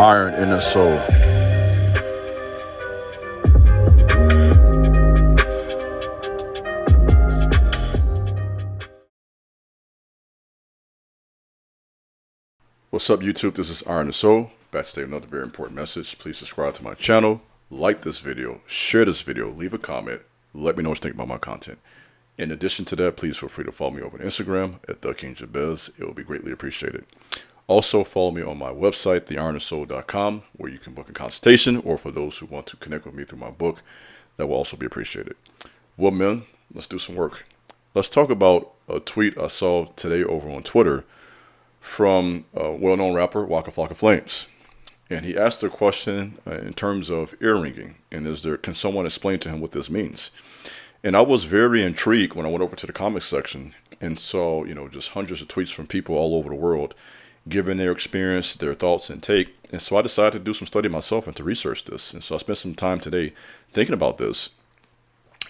Iron in the Soul. What's up, YouTube? This is Iron in the Soul. Back today with another very important message. Please subscribe to my channel, like this video, share this video, leave a comment, let me know what you think about my content. In addition to that, please feel free to follow me over on Instagram at TheKingJabez. It will be greatly appreciated. Also, follow me on my website, theironandsoul.com, where you can book a consultation, or for those who want to connect with me through my book, that will also be appreciated. Well, men, let's do some work. Let's talk about a tweet I saw today over on Twitter from a well-known rapper, Waka Flocka Flames. And he asked a question in terms of ear ringing, and can someone explain to him what this means? And I was very intrigued when I went over to the comments section and saw, just hundreds of tweets from people all over the world giving their experience, their thoughts and take. And so I decided to do some study myself and to research this. And so I spent some time today thinking about this.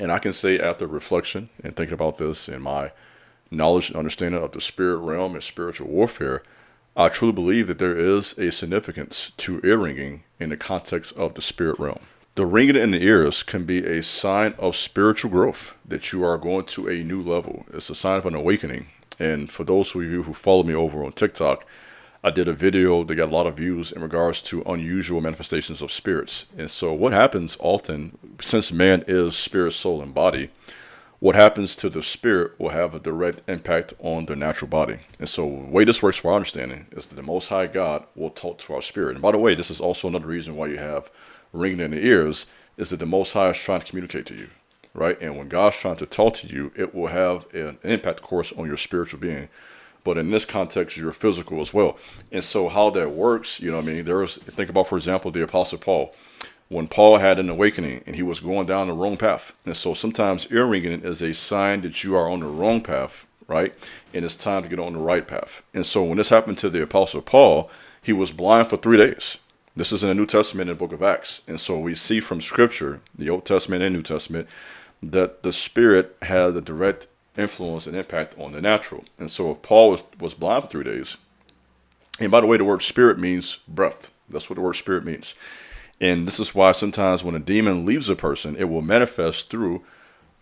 And I can say after reflection and thinking about this and my knowledge and understanding of the spirit realm and spiritual warfare, I truly believe that there is a significance to ear ringing in the context of the spirit realm. The ringing in the ears can be a sign of spiritual growth, that you are going to a new level. It's a sign of an awakening. And for those of you who follow me over on TikTok, I did a video that got a lot of views in regards to unusual manifestations of spirits. And so what happens often, since man is spirit, soul, and body, what happens to the spirit will have a direct impact on the natural body. And so the way this works, for our understanding, is that the Most High God will talk to our spirit. And by the way, this is also another reason why you have ringing in the ears, is that the Most High is trying to communicate to you, right? And when God's trying to talk to you, it will have an impact, of course, on your spiritual being. But in this context, you're physical as well. And so how that works, think about, for example, the Apostle Paul. When Paul had an awakening and he was going down the wrong path. And so sometimes ear ringing is a sign that you are on the wrong path, right? And it's time to get on the right path. And so when this happened to the Apostle Paul, he was blind for 3 days. This is in the New Testament in the book of Acts. And so we see from Scripture, the Old Testament and New Testament, that the Spirit has a direct influence and impact on the natural. And so if Paul was blind for 3 days, and by the way, the word spirit means breath. That's what the word spirit means. And this is why sometimes when a demon leaves a person, it will manifest through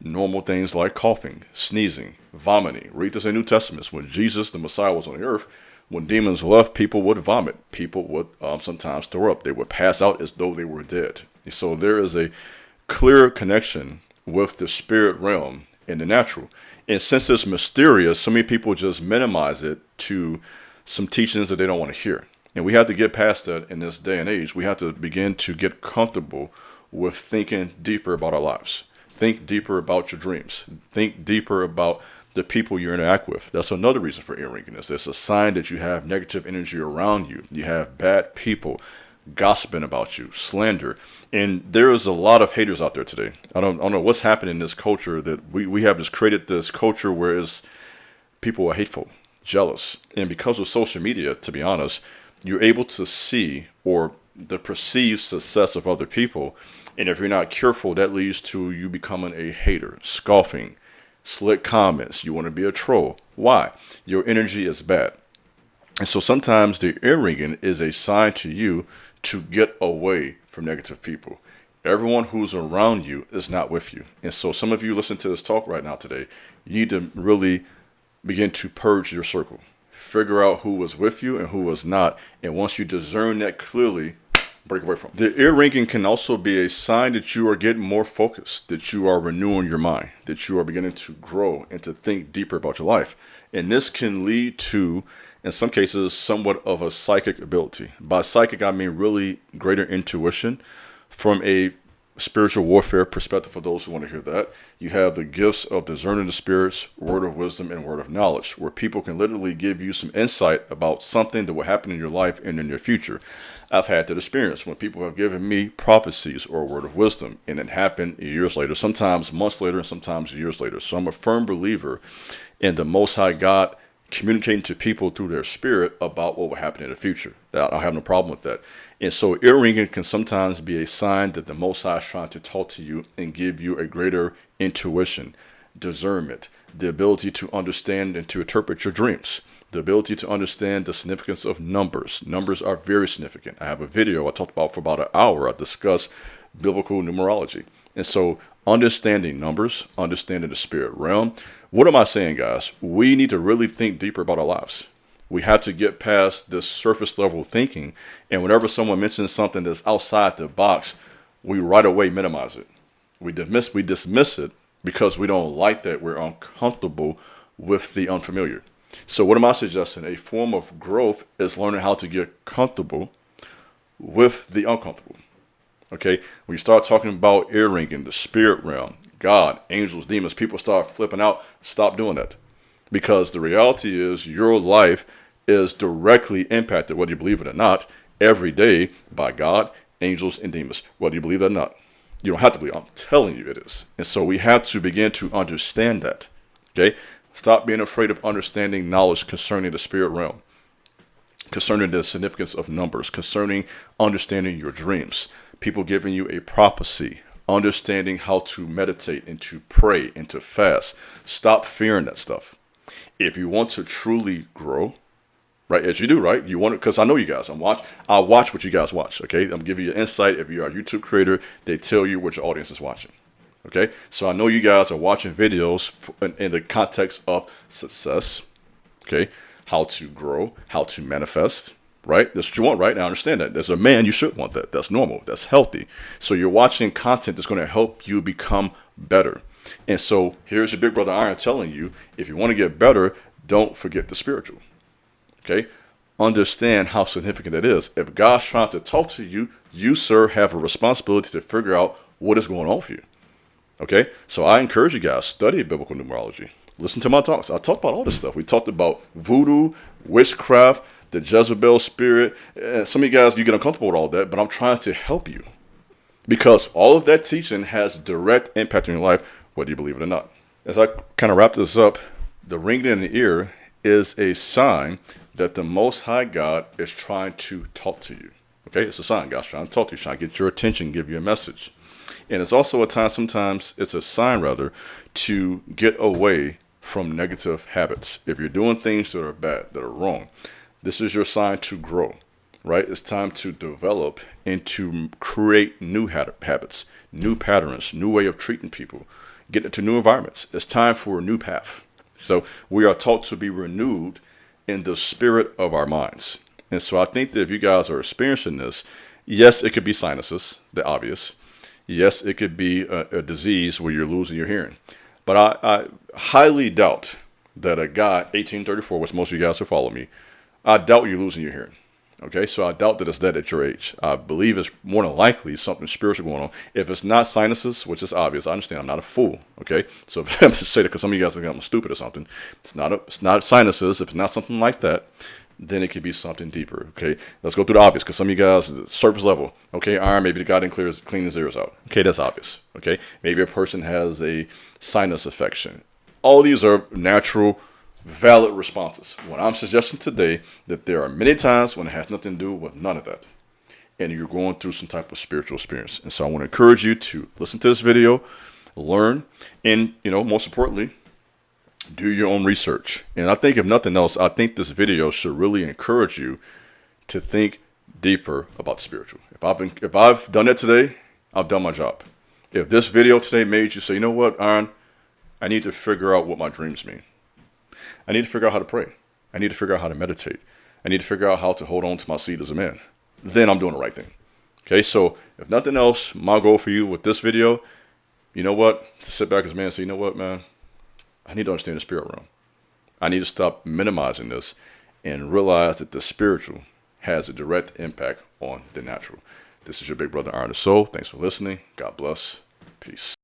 normal things like coughing, sneezing, vomiting. Read this in the New Testament. When Jesus, the Messiah, was on the earth, when demons left, people would vomit. People would sometimes throw up. They would pass out as though they were dead. So there is a clear connection with the spirit realm and the natural. And since it's mysterious, so many people just minimize it to some teachings that they don't want to hear. And we have to get past that in this day and age. We have to begin to get comfortable with thinking deeper about our lives. Think deeper about your dreams. Think deeper about the people you interact with. That's another reason for ear ringing. It's a sign that you have negative energy around you. You have bad people gossiping about you, slander. And there is a lot of haters out there today. I don't know what's happening in this culture, that we have just created this culture where people are hateful, jealous. And because of social media, to be honest, you're able to see or the perceived success of other people. And if you're not careful, that leads to you becoming a hater, scoffing, slick comments. You want to be a troll. Why? Your energy is bad. And so sometimes the ear ringing is a sign to you to get away from negative people. Everyone who's around you is not with you. And so some of you listen to this talk right now today, you need to really begin to purge your circle. Figure out who was with you and who was not. And once you discern that clearly, break away from it. The ear ringing can also be a sign that you are getting more focused, that you are renewing your mind, that you are beginning to grow and to think deeper about your life. And this can lead to, in some cases, somewhat of a psychic ability. By psychic, I mean really greater intuition. From a spiritual warfare perspective, for those who want to hear that, you have the gifts of discerning the spirits, word of wisdom, and word of knowledge, where people can literally give you some insight about something that will happen in your life and in your future. I've had that experience when people have given me prophecies or a word of wisdom, and it happened years later, sometimes months later, and sometimes years later. So I'm a firm believer in the Most High God communicating to people through their spirit about what will happen in the future. I have no problem with that. And so ear ringing can sometimes be a sign that the Most High is trying to talk to you and give you a greater intuition, discernment, the ability to understand and to interpret your dreams, the ability to understand the significance of numbers. Numbers are very significant. I have a video I talked about for about an hour. I discuss biblical numerology. And so understanding numbers, understanding the spirit realm. What am I saying, guys? We need to really think deeper about our lives. We have to get past this surface level thinking. And whenever someone mentions something that's outside the box, we right away minimize it. We dismiss it because we don't like that. We're uncomfortable with the unfamiliar. So what am I suggesting? A form of growth is learning how to get comfortable with the uncomfortable. Okay, when you start talking about ear ringing, the spirit realm, God, angels, demons, people start flipping out. Stop doing that. Because the reality is your life is directly impacted, whether you believe it or not, every day by God, angels, and demons, whether you believe it or not. You don't have to believe. I'm telling you it is. And so we have to begin to understand that. Okay? Stop being afraid of understanding knowledge concerning the spirit realm, concerning the significance of numbers, concerning understanding your dreams, people giving you a prophecy, understanding how to meditate and to pray and to fast. Stop fearing that stuff. If you want to truly grow, right, as you do, right, you want to, because I know you guys, I watch what you guys watch, okay? I'm giving you insight. If you're a YouTube creator, they tell you what your audience is watching, okay? So I know you guys are watching videos in the context of success, okay? How to grow, how to manifest, right? That's what you want, right? Now, I understand that. As a man, you should want that. That's normal. That's healthy. So you're watching content that's going to help you become better. And so here's your big brother Iron telling you, if you want to get better, don't forget the spiritual. Okay? Understand how significant that is. If God's trying to talk to you, you, sir, have a responsibility to figure out what is going on for you. Okay? So I encourage you guys, study biblical numerology. Listen to my talks. I talked about all this stuff. We talked about voodoo, witchcraft, the Jezebel spirit. Some of you guys, you get uncomfortable with all that, but I'm trying to help you. Because all of that teaching has direct impact on your life, whether you believe it or not. As I kind of wrap this up, the ringing in the ear is a sign that the Most High God is trying to talk to you. Okay, it's a sign. God's trying to talk to you, trying to get your attention, give you a message. And it's also a time, sometimes it's a sign rather, to get away from negative habits. If you're doing things that are bad, that are wrong, this is your sign to grow, right? It's time to develop and to create new habits, new patterns, new way of treating people, get into new environments. It's time for a new path. So we are taught to be renewed in the spirit of our minds. And so I think that if you guys are experiencing this, yes, it could be sinuses, the obvious. Yes, it could be a disease where you're losing your hearing. But I highly doubt that a guy, 1834, which most of you guys will follow me, I doubt you're losing your hearing. Okay, so I doubt that it's that at your age. I believe it's more than likely something spiritual going on. If it's not sinuses, which is obvious, I understand I'm not a fool. Okay, so if I'm just saying that because some of you guys think I'm stupid or something, it's not sinuses. If it's not something like that, then it could be something deeper. Okay, let's go through the obvious because some of you guys, surface level. Okay, Iron, maybe the guy didn't clean his ears out. Okay, that's obvious. Okay, maybe a person has a sinus infection. All these are natural, valid responses. What I'm suggesting today, that there are many times when it has nothing to do with none of that, and you're going through some type of spiritual experience. And so I want to encourage you to listen to this video, learn, and most importantly, do your own research. And I think if nothing else, I think this video should really encourage you to think deeper about the spiritual. If I've done it today, I've done my job. If this video today made you say, you know what, Aaron, I need to figure out what my dreams mean. I need to figure out how to pray. I need to figure out how to meditate. I need to figure out how to hold on to my seed as a man. Then I'm doing the right thing. Okay, so if nothing else, my goal for you with this video, you know what? To sit back as a man and say, you know what, man? I need to understand the spirit realm. I need to stop minimizing this and realize that the spiritual has a direct impact on the natural. This is your big brother, Iron the Soul. Thanks for listening. God bless. Peace.